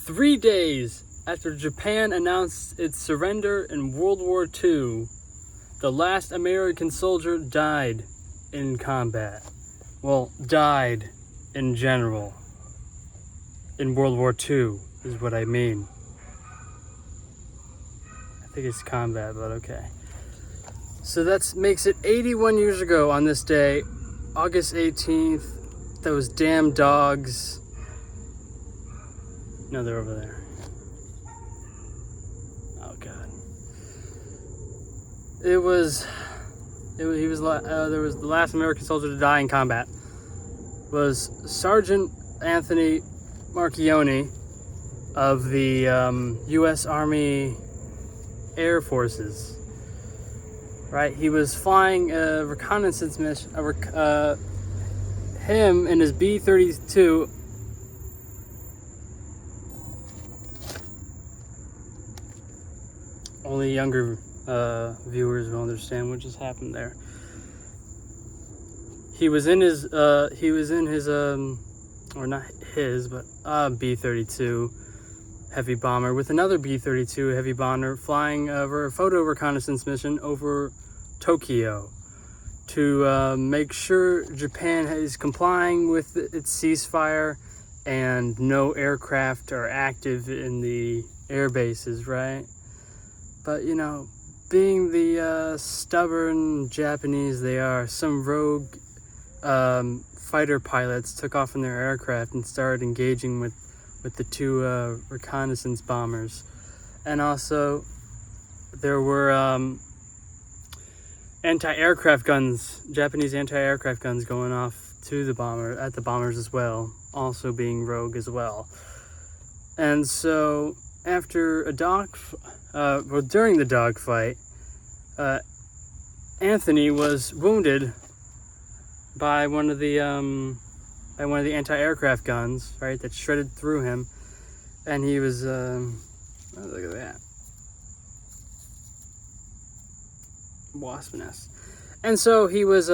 3 days after Japan announced its surrender in World War II, the last American soldier died in combat. Well, died in general. In World War II is what I mean. I think it's combat, but okay. So that makes it 81 years ago on this day, August 18th. Those damn dogs. No, they're over there. Oh God. There was the last American soldier to die in combat was Sergeant Anthony Marchione of the U.S. Army Air Forces. Right, he was flying a reconnaissance mission. Him and his B-32. Only younger viewers will understand what just happened there. He was in his or not his, but B-32 heavy bomber with another B-32 heavy bomber flying over a photo reconnaissance mission over Tokyo to make sure Japan is complying with its ceasefire and no aircraft are active in the air bases, right? But, you know, being the stubborn Japanese they are, some rogue fighter pilots took off in their aircraft and started engaging with the two reconnaissance bombers. And also, there were anti-aircraft guns, Japanese anti-aircraft guns going off to the bombers as well, also being rogue as well. And so, after during the dogfight, Anthony was wounded by one of the anti-aircraft guns, right, that shredded through him, and he was oh, look at that, wasp nest, and so he was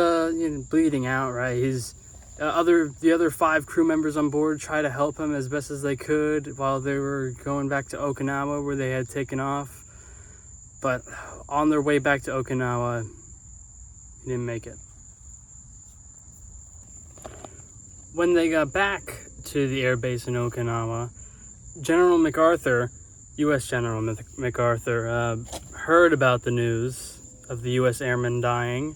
bleeding out, right. His the other 5 crew members on board tried to help him as best as they could while they were going back to Okinawa, where they had taken off, but on their way back to Okinawa, he didn't make it. When they got back to the airbase in Okinawa, General MacArthur, U.S. General MacArthur, heard about the news of the U.S. airmen dying,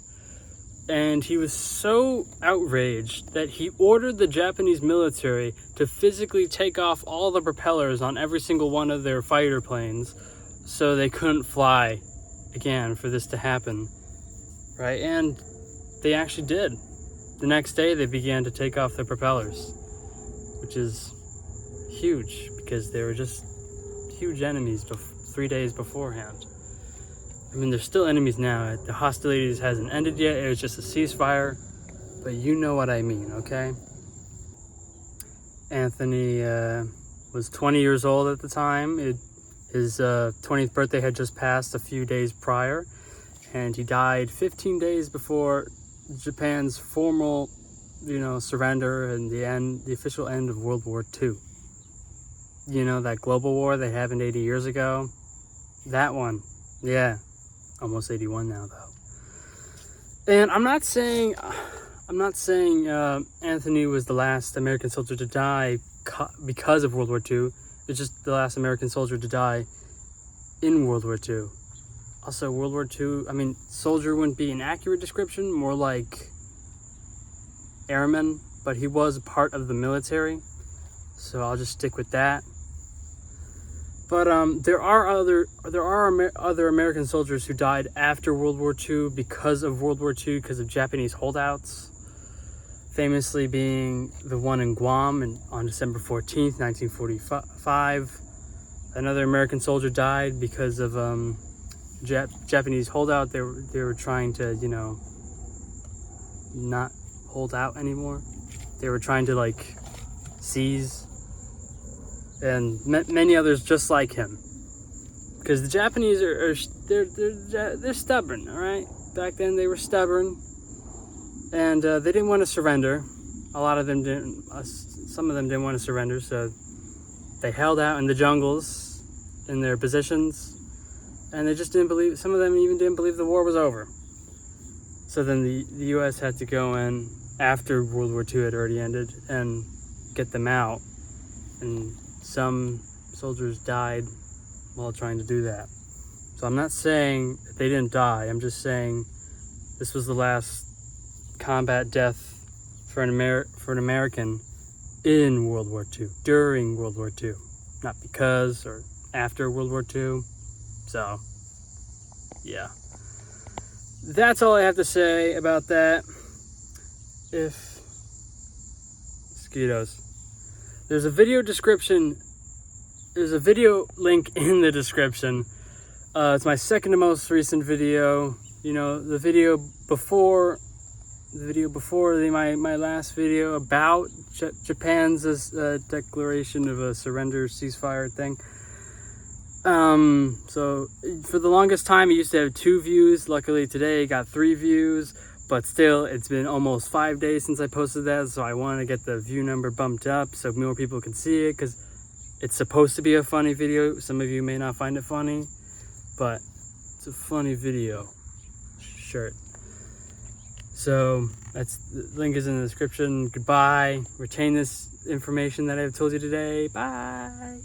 and he was so outraged that he ordered the Japanese military to physically take off all the propellers on every single one of their fighter planes so they couldn't fly again for this to happen, right? And they actually did. The next day, they began to take off their propellers, which is huge because they were just huge enemies 3 days beforehand. I mean, they're still enemies now. The hostilities hasn't ended yet. It was just a ceasefire, but you know what I mean, okay? Anthony was 20 years old at the time. His 20th birthday had just passed a few days prior, and he died 15 days before Japan's formal, surrender and the official end of World War II. You know, that global war that happened 80 years ago? That one. Yeah. Almost 81 now, though. And I'm not saying Anthony was the last American soldier to die because of World War II. It's just the last American soldier to die in World War II. Also, World War II, I mean, soldier wouldn't be an accurate description, more like airman, but he was a part of the military, so I'll just stick with that. But there are other American soldiers who died after World War II because of World War II, because of Japanese holdouts, famously being the one in Guam on December 14th, 1945. Another American soldier died because of Japanese holdout. They were trying to, not hold out anymore. They were trying to seize, and many others just like him. Because the Japanese they're stubborn, all right? Back then they were stubborn, and they didn't want to surrender. A lot of them didn't. Some of them didn't want to surrender, so they held out in the jungles in their positions, and they just didn't believe, some of them even didn't believe the war was over. So then the US had to go in after World War II had already ended and get them out. And some soldiers died while trying to do that. So I'm not saying that they didn't die. I'm just saying this was the last combat death for an American in World War II, during World War II, not because or after World War II. So, yeah. That's all I have to say about that. If mosquitoes. There's a video link in the description. It's my second to most recent video. You know, the video before my last video about Japan's declaration of a surrender ceasefire thing. So for the longest time, it used to have 2 views. Luckily today it got 3 views, but still it's been almost 5 days since I posted that. So I want to get the view number bumped up so more people can see it, because it's supposed to be a funny video. Some of you may not find it funny, but it's a funny video. Shirt. So the link is in the description. Goodbye. Retain this information that I've told you today. Bye.